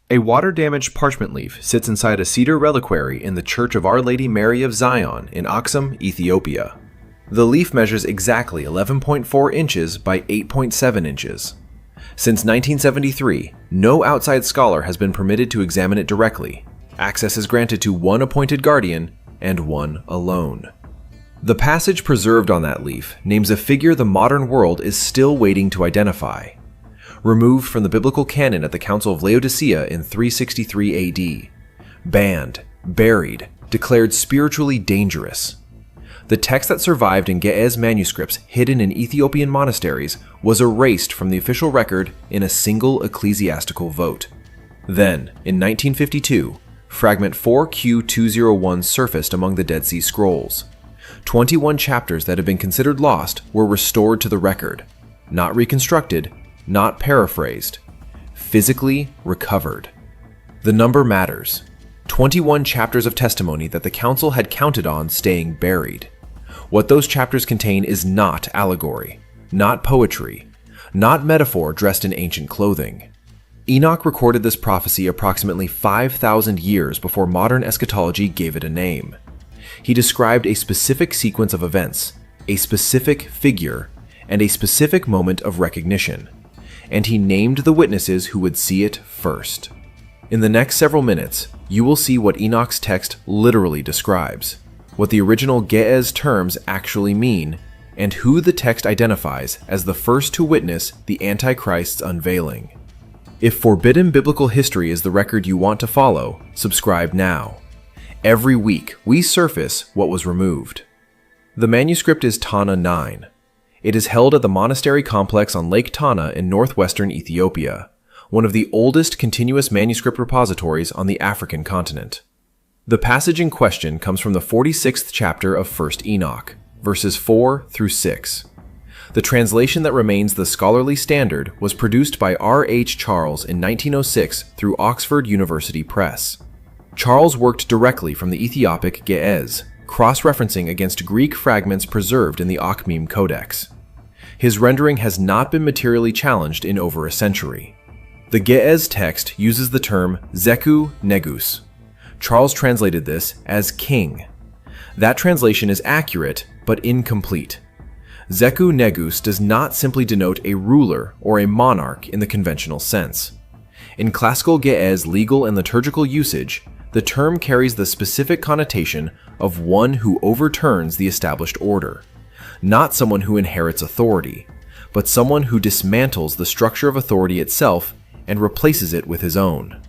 A water-damaged parchment leaf sits inside a cedar reliquary in the Church of Our Lady Mary of Zion in Aksum, Ethiopia. The leaf measures exactly 11.4 inches by 8.7 inches. Since 1973, no outside scholar has been permitted to examine it directly. Access is granted to one appointed guardian and one alone. The passage preserved on that leaf names a figure the modern world is still waiting to identify. Removed from the biblical canon at the Council of Laodicea in 363 AD. Banned, buried, declared spiritually dangerous. The text that survived in Ge'ez manuscripts hidden in Ethiopian monasteries was erased from the official record in a single ecclesiastical vote. Then, in 1952, fragment 4Q201 surfaced among the Dead Sea Scrolls. 21 chapters that had been considered lost were restored to the record, not reconstructed, not paraphrased, physically recovered. The number matters. 21 chapters of testimony that the council had counted on staying buried. What those chapters contain is not allegory, not poetry, not metaphor dressed in ancient clothing. Enoch recorded this prophecy approximately 5,000 years before modern eschatology gave it a name. He described a specific sequence of events, a specific figure, and a specific moment of recognition. And he named the witnesses who would see it first. In the next several minutes, you will see what Enoch's text literally describes, what the original Ge'ez terms actually mean, and who the text identifies as the first to witness the Antichrist's unveiling. If forbidden biblical history is the record you want to follow, subscribe now. Every week, we surface what was removed. The manuscript is Tana 9. It is held at the monastery complex on Lake Tana in northwestern Ethiopia, one of the oldest continuous manuscript repositories on the African continent. The passage in question comes from the 46th chapter of 1st Enoch, verses 4 through 6. The translation that remains the scholarly standard was produced by R.H. Charles in 1906 through Oxford University Press. Charles worked directly from the Ethiopic Ge'ez, cross-referencing against Greek fragments preserved in the Akhmim Codex. His rendering has not been materially challenged in over a century. The Ge'ez text uses the term Zeku Negus. Charles translated this as king. That translation is accurate, but incomplete. Zeku Negus does not simply denote a ruler or a monarch in the conventional sense. In classical Ge'ez legal and liturgical usage, the term carries the specific connotation of one who overturns the established order, not someone who inherits authority, but someone who dismantles the structure of authority itself and replaces it with his own.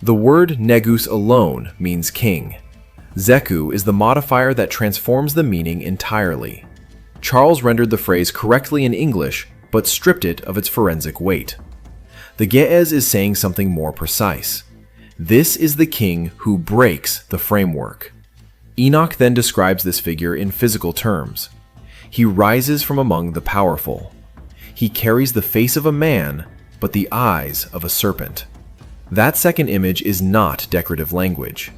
The word negus alone means king. Zeku is the modifier that transforms the meaning entirely. Charles rendered the phrase correctly in English, but stripped it of its forensic weight. The Ge'ez is saying something more precise. This is the king who breaks the framework. Enoch then describes this figure in physical terms. He rises from among the powerful. He carries the face of a man, but the eyes of a serpent. That second image is not decorative language.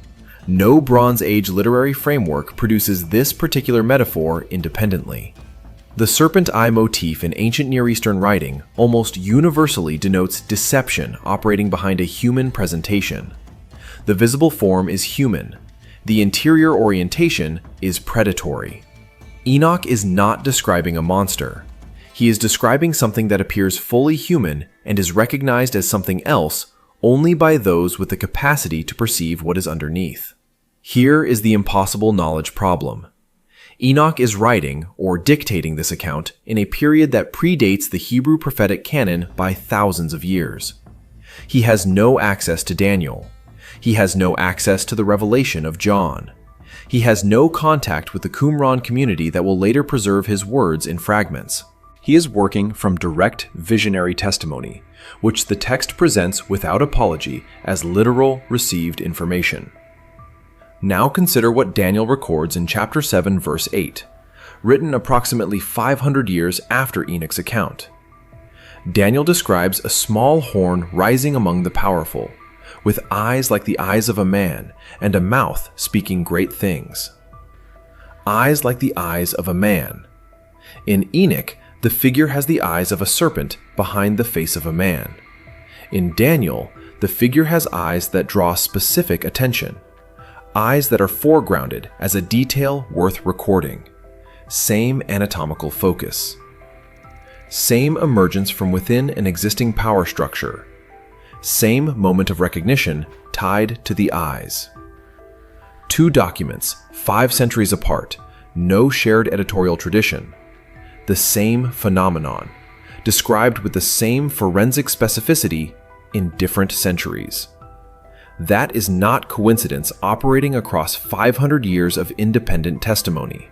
No Bronze Age literary framework produces this particular metaphor independently. The serpent eye motif in ancient Near Eastern writing almost universally denotes deception operating behind a human presentation. The visible form is human. The interior orientation is predatory. Enoch is not describing a monster. He is describing something that appears fully human and is recognized as something else only by those with the capacity to perceive what is underneath. Here is the impossible knowledge problem. Enoch is writing or dictating this account in a period that predates the Hebrew prophetic canon by thousands of years. He has no access to Daniel. He has no access to the revelation of John. He has no contact with the Qumran community that will later preserve his words in fragments. He is working from direct visionary testimony, which the text presents without apology as literal received information. Now consider what Daniel records in chapter 7, verse 8, written approximately 500 years after Enoch's account. Daniel describes a small horn rising among the powerful, with eyes like the eyes of a man, and a mouth speaking great things. Eyes like the eyes of a man. In Enoch, the figure has the eyes of a serpent behind the face of a man. In Daniel, the figure has eyes that draw specific attention. Eyes that are foregrounded as a detail worth recording. Same anatomical focus. Same emergence from within an existing power structure. Same moment of recognition tied to the eyes. Two documents, 5 centuries apart, no shared editorial tradition. The same phenomenon, described with the same forensic specificity in different centuries. That is not coincidence operating across 500 years of independent testimony.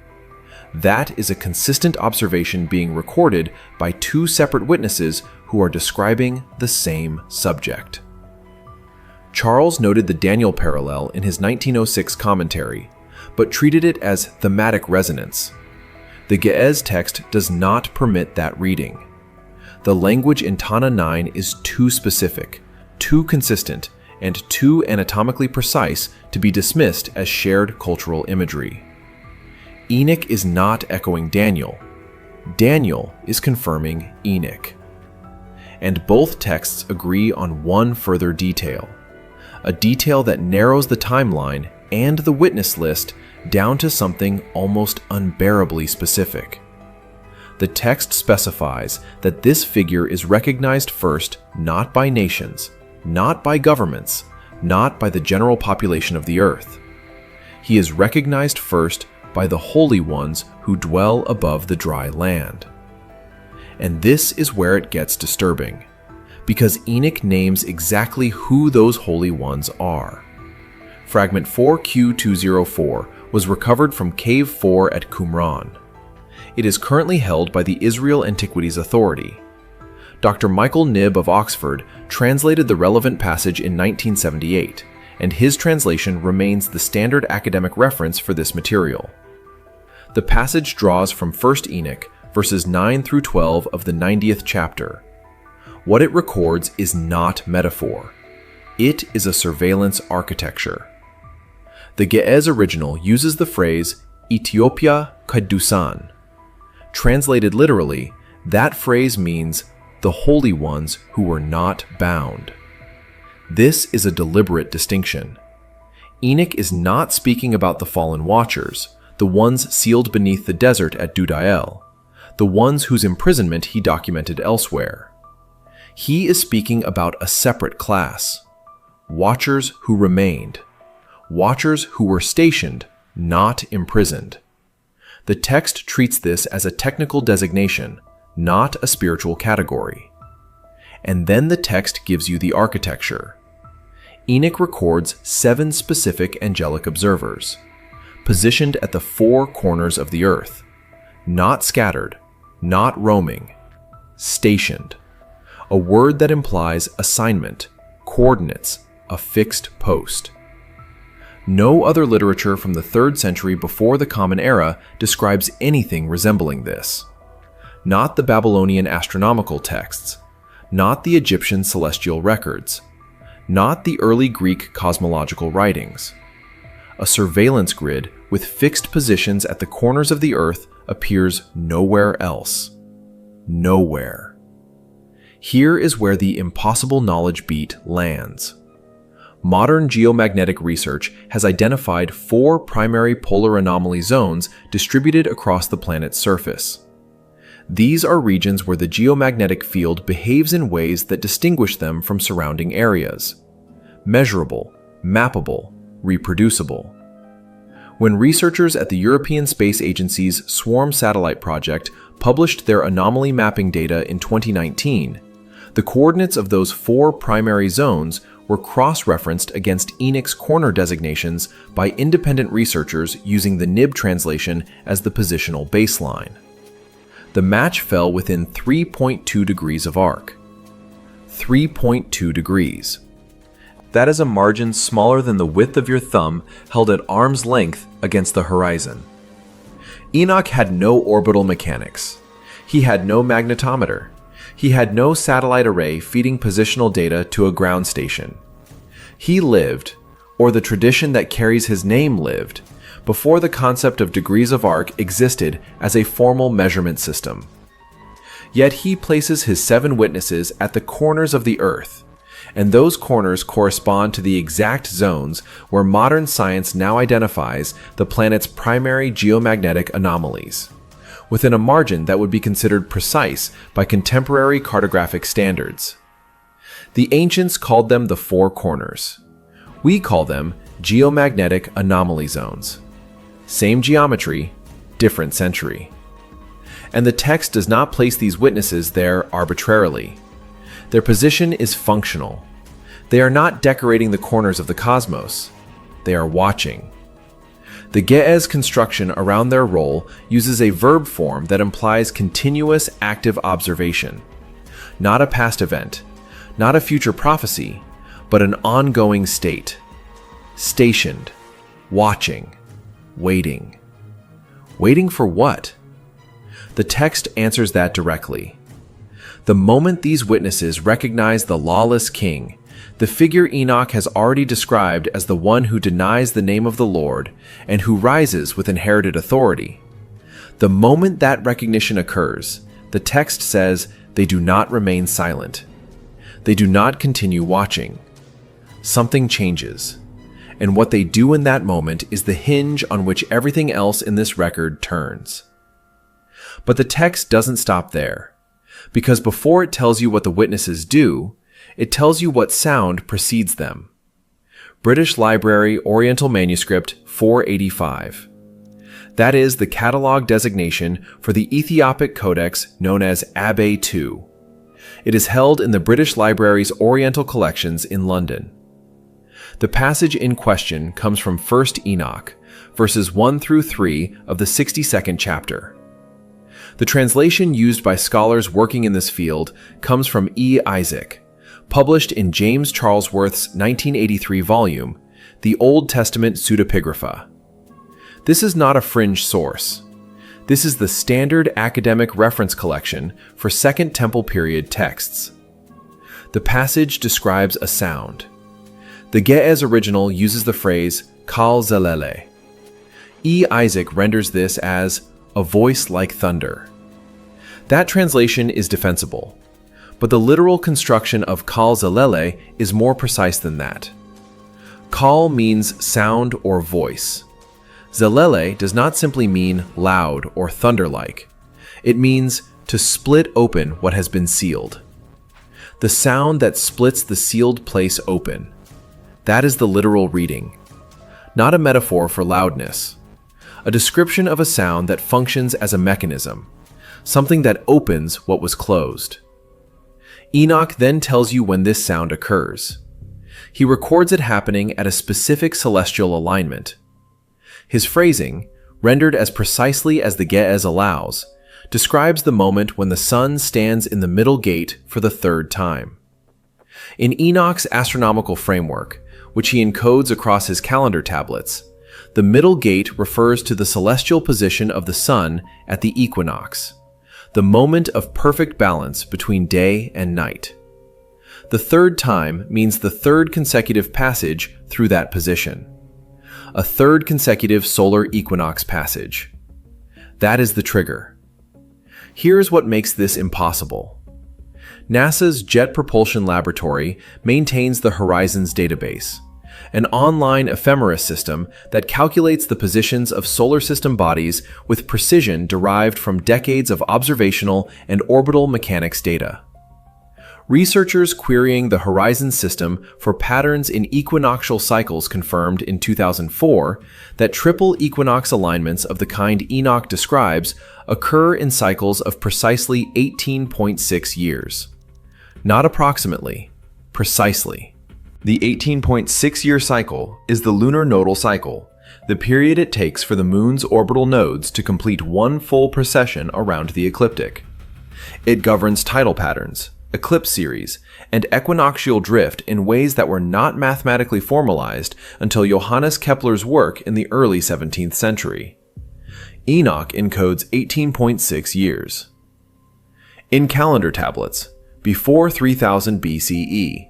That is a consistent observation being recorded by 2 separate witnesses who are describing the same subject. Charles noted the Daniel parallel in his 1906 commentary, but treated it as thematic resonance. The Ge'ez text does not permit that reading. The language in Tana 9 is too specific, too consistent, and too anatomically precise to be dismissed as shared cultural imagery. Enoch is not echoing Daniel. Daniel is confirming Enoch. And both texts agree on one further detail, a detail that narrows the timeline and the witness list down to something almost unbearably specific. The text specifies that this figure is recognized first not by nations, not by governments, not by the general population of the earth. He is recognized first by the holy ones who dwell above the dry land. And this is where it gets disturbing, because Enoch names exactly who those holy ones are. Fragment 4Q204 was recovered from Cave 4 at Qumran. It is currently held by the Israel Antiquities Authority. Dr. Michael Knibb of Oxford translated the relevant passage in 1978, and his translation remains the standard academic reference for this material. The passage draws from 1 Enoch, verses 9 through 12 of the 90th chapter. What it records is not metaphor. It is a surveillance architecture. The Ge'ez original uses the phrase Ethiopia Kadusan. Translated literally, that phrase means the holy ones who were not bound. This is a deliberate distinction. Enoch is not speaking about the fallen watchers, the ones sealed beneath the desert at Dudael, the ones whose imprisonment he documented elsewhere. He is speaking about a separate class, watchers who remained, watchers who were stationed, not imprisoned. The text treats this as a technical designation, not a spiritual category. And then the text gives you the architecture. Enoch records 7 specific angelic observers, positioned at the 4 corners of the earth, not scattered, not roaming, stationed, a word that implies assignment, coordinates, a fixed post. No other literature from the 3rd century before the Common Era describes anything resembling this. Not the Babylonian astronomical texts, not the Egyptian celestial records, not the early Greek cosmological writings. A surveillance grid with fixed positions at the corners of the earth appears nowhere else. Nowhere. Here is where the impossible knowledge beat lands. Modern geomagnetic research has identified 4 primary polar anomaly zones distributed across the planet's surface. These are regions where the geomagnetic field behaves in ways that distinguish them from surrounding areas. Measurable, mappable, reproducible. When researchers at the European Space Agency's Swarm satellite project published their anomaly mapping data in 2019, the coordinates of those 4 primary zones were cross-referenced against Enoch's corner designations by independent researchers using the Knibb translation as the positional baseline. The match fell within 3.2 degrees of arc. 3.2 degrees. That is a margin smaller than the width of your thumb held at arm's length against the horizon. Enoch had no orbital mechanics. He had no magnetometer. He had no satellite array feeding positional data to a ground station. He lived, or the tradition that carries his name lived, before the concept of degrees of arc existed as a formal measurement system. Yet he places his 7 witnesses at the corners of the earth, and those corners correspond to the exact zones where modern science now identifies the planet's primary geomagnetic anomalies, within a margin that would be considered precise by contemporary cartographic standards. The ancients called them the four corners. We call them geomagnetic anomaly zones. Same geometry, different century. And the text does not place these witnesses there arbitrarily. Their position is functional. They are not decorating the corners of the cosmos. They are watching. The Ge'ez construction around their role uses a verb form that implies continuous active observation. Not a past event, not a future prophecy, but an ongoing state. Stationed, watching, waiting. Waiting for what? The text answers that directly. The moment these witnesses recognize the lawless king, the figure Enoch has already described as the one who denies the name of the Lord and who rises with inherited authority. The moment that recognition occurs, the text says they do not remain silent. They do not continue watching. Something changes, and what they do in that moment is the hinge on which everything else in this record turns. But the text doesn't stop there, because before it tells you what the witnesses do, it tells you what sound precedes them. British Library Oriental Manuscript 485. That is the catalog designation for the Ethiopic codex known as Abe II. It is held in the British Library's Oriental collections in London. The passage in question comes from 1 Enoch, verses 1 through 3 of the 62nd chapter. The translation used by scholars working in this field comes from E. Isaac, published in James Charlesworth's 1983 volume, The Old Testament Pseudepigrapha. This is not a fringe source. This is the standard academic reference collection for Second Temple period texts. The passage describes a sound. The Ge'ez original uses the phrase kal zelele. E. Isaac renders this as a voice like thunder. That translation is defensible, but the literal construction of kal zelele is more precise than that. Kal means sound or voice. Zelele does not simply mean loud or thunder-like. It means to split open what has been sealed. The sound that splits the sealed place open. That is the literal reading, not a metaphor for loudness. A description of a sound that functions as a mechanism, something that opens what was closed. Enoch then tells you when this sound occurs. He records it happening at a specific celestial alignment. His phrasing, rendered as precisely as the Ge'ez allows, describes the moment when the sun stands in the middle gate for the third time. In Enoch's astronomical framework, which he encodes across his calendar tablets, the middle gate refers to the celestial position of the sun at the equinox, the moment of perfect balance between day and night. The third time means the third consecutive passage through that position. A third consecutive solar equinox passage. That is the trigger. Here's what makes this impossible. NASA's Jet Propulsion Laboratory maintains the Horizons database, an online ephemera system that calculates the positions of solar system bodies with precision derived from decades of observational and orbital mechanics data. Researchers querying the Horizons system for patterns in equinoctial cycles confirmed in 2004 that triple equinox alignments of the kind Enoch describes occur in cycles of precisely 18.6 years. Not approximately, precisely. The 18.6-year cycle is the lunar nodal cycle, the period it takes for the moon's orbital nodes to complete one full precession around the ecliptic. It governs tidal patterns, eclipse series, and equinoctial drift in ways that were not mathematically formalized until Johannes Kepler's work in the early 17th century. Enoch encodes 18.6 years. In calendar tablets, before 3000 BCE,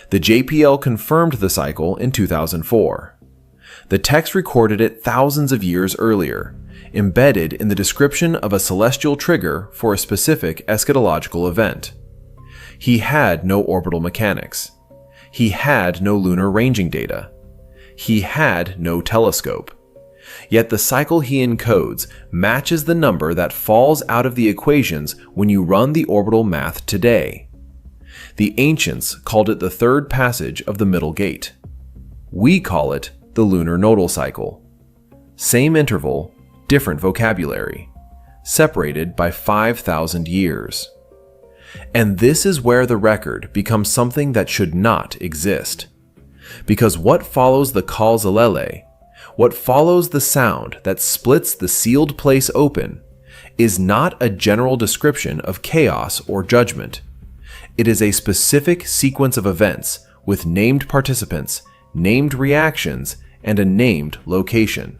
the JPL confirmed the cycle in 2004. The text recorded it thousands of years earlier, embedded in the description of a celestial trigger for a specific eschatological event. He had no orbital mechanics. He had no lunar ranging data. He had no telescope. Yet the cycle he encodes matches the number that falls out of the equations when you run the orbital math today. The ancients called it the third passage of the middle gate. We call it the lunar nodal cycle. Same interval, different vocabulary, separated by 5,000 years. And this is where the record becomes something that should not exist. Because what follows the call zalele, what follows the sound that splits the sealed place open, is not a general description of chaos or judgment. It is a specific sequence of events with named participants, named reactions, and a named location.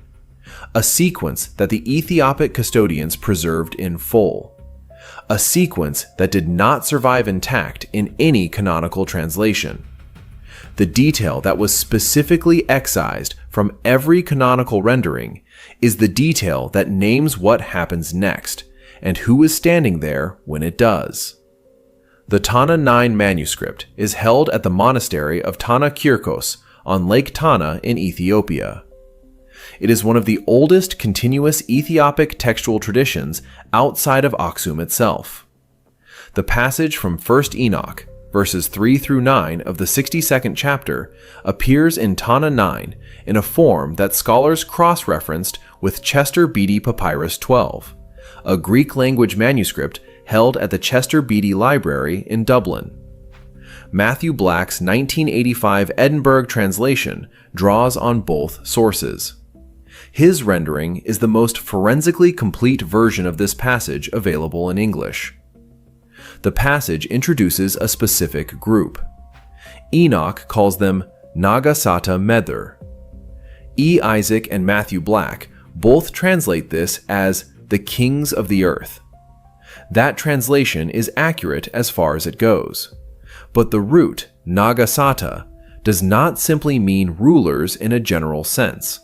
A sequence that the Ethiopic custodians preserved in full. A sequence that did not survive intact in any canonical translation. The detail that was specifically excised from every canonical rendering is the detail that names what happens next, and who is standing there when it does. The Tana 9 manuscript is held at the monastery of Tana Kirkos on Lake Tana in Ethiopia. It is one of the oldest continuous Ethiopic textual traditions outside of Aksum itself. The passage from 1st Enoch, verses 3 through 9 of the 62nd chapter, appears in Tana 9 in a form that scholars cross-referenced with Chester Beatty Papyrus 12, a Greek language manuscript held at the Chester Beatty Library in Dublin. Matthew Black's 1985 Edinburgh translation draws on both sources. His rendering is the most forensically complete version of this passage available in English. The passage introduces a specific group. Enoch calls them Nagasata Mether. E. Isaac and Matthew Black both translate this as the kings of the earth. That translation is accurate as far as it goes. But the root, Nagasata, does not simply mean rulers in a general sense.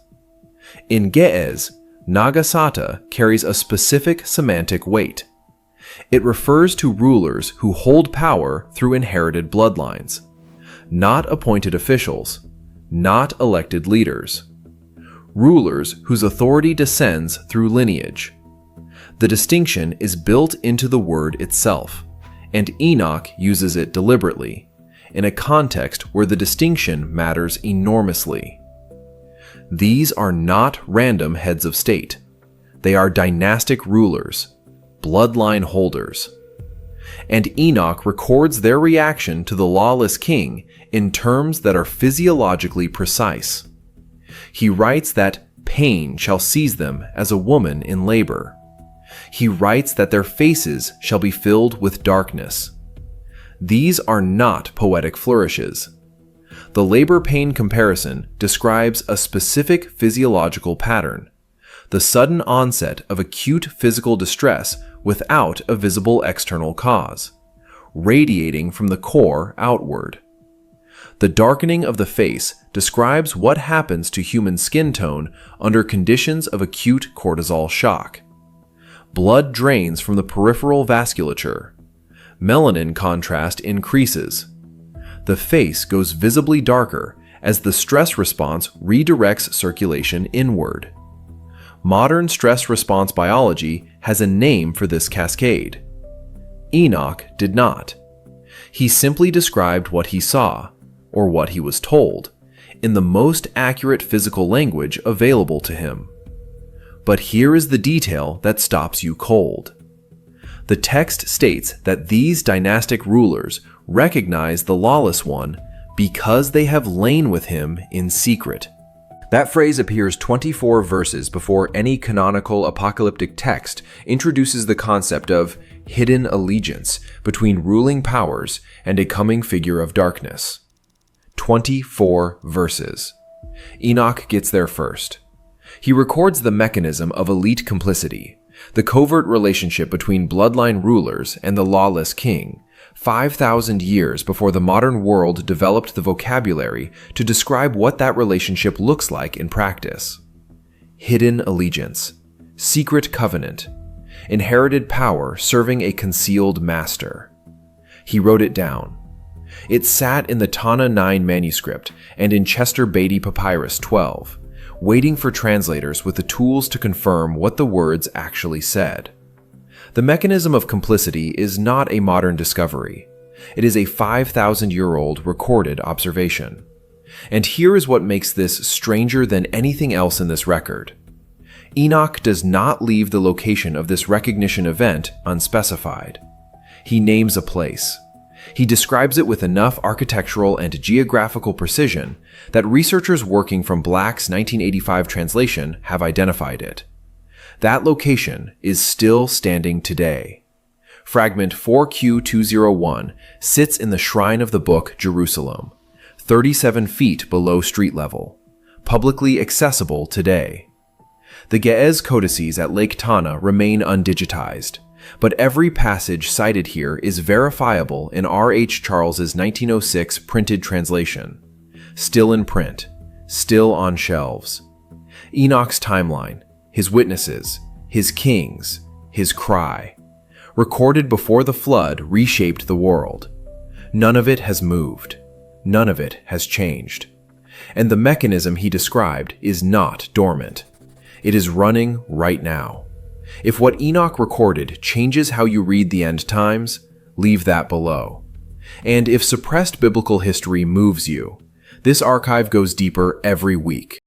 In Ge'ez, Nagasata carries a specific semantic weight. It refers to rulers who hold power through inherited bloodlines, not appointed officials, not elected leaders. Rulers whose authority descends through lineage. The distinction is built into the word itself, and Enoch uses it deliberately, in a context where the distinction matters enormously. These are not random heads of state. They are dynastic rulers, bloodline holders. And Enoch records their reaction to the lawless king in terms that are physiologically precise. He writes that pain shall seize them as a woman in labor. He writes that their faces shall be filled with darkness. These are not poetic flourishes. The labor pain comparison describes a specific physiological pattern, the sudden onset of acute physical distress without a visible external cause, radiating from the core outward. The darkening of the face describes what happens to human skin tone under conditions of acute cortisol shock. Blood drains from the peripheral vasculature. Melanin contrast increases. The face goes visibly darker as the stress response redirects circulation inward. Modern stress response biology has a name for this cascade. Enoch did not. He simply described what he saw, or what he was told, in the most accurate physical language available to him. But here is the detail that stops you cold. The text states that these dynastic rulers recognize the lawless one because they have lain with him in secret. That phrase appears 24 verses before any canonical apocalyptic text introduces the concept of hidden allegiance between ruling powers and a coming figure of darkness. 24 verses. Enoch gets there first. He records the mechanism of elite complicity, the covert relationship between bloodline rulers and the lawless king, 5,000 years before the modern world developed the vocabulary to describe what that relationship looks like in practice. Hidden allegiance, secret covenant, inherited power serving a concealed master. He wrote it down. It sat in the Tana 9 manuscript and in Chester Beatty Papyrus 12, waiting for translators with the tools to confirm what the words actually said. The mechanism of complicity is not a modern discovery. It is a 5,000-year-old recorded observation. And here is what makes this stranger than anything else in this record. Enoch does not leave the location of this recognition event unspecified. He names a place. He describes it with enough architectural and geographical precision that researchers working from Black's 1985 translation have identified it. That location is still standing today. Fragment 4Q201 sits in the Shrine of the Book, Jerusalem, 37 feet below street level, publicly accessible today. The Ge'ez codices at Lake Tana remain undigitized, but every passage cited here is verifiable in R.H. Charles's 1906 printed translation. Still in print, still on shelves. Enoch's timeline, his witnesses, his kings, his cry, recorded before the flood reshaped the world. None of it has moved. None of it has changed. And the mechanism he described is not dormant. It is running right now. If what Enoch recorded changes how you read the end times, leave that below. And if suppressed biblical history moves you, this archive goes deeper every week.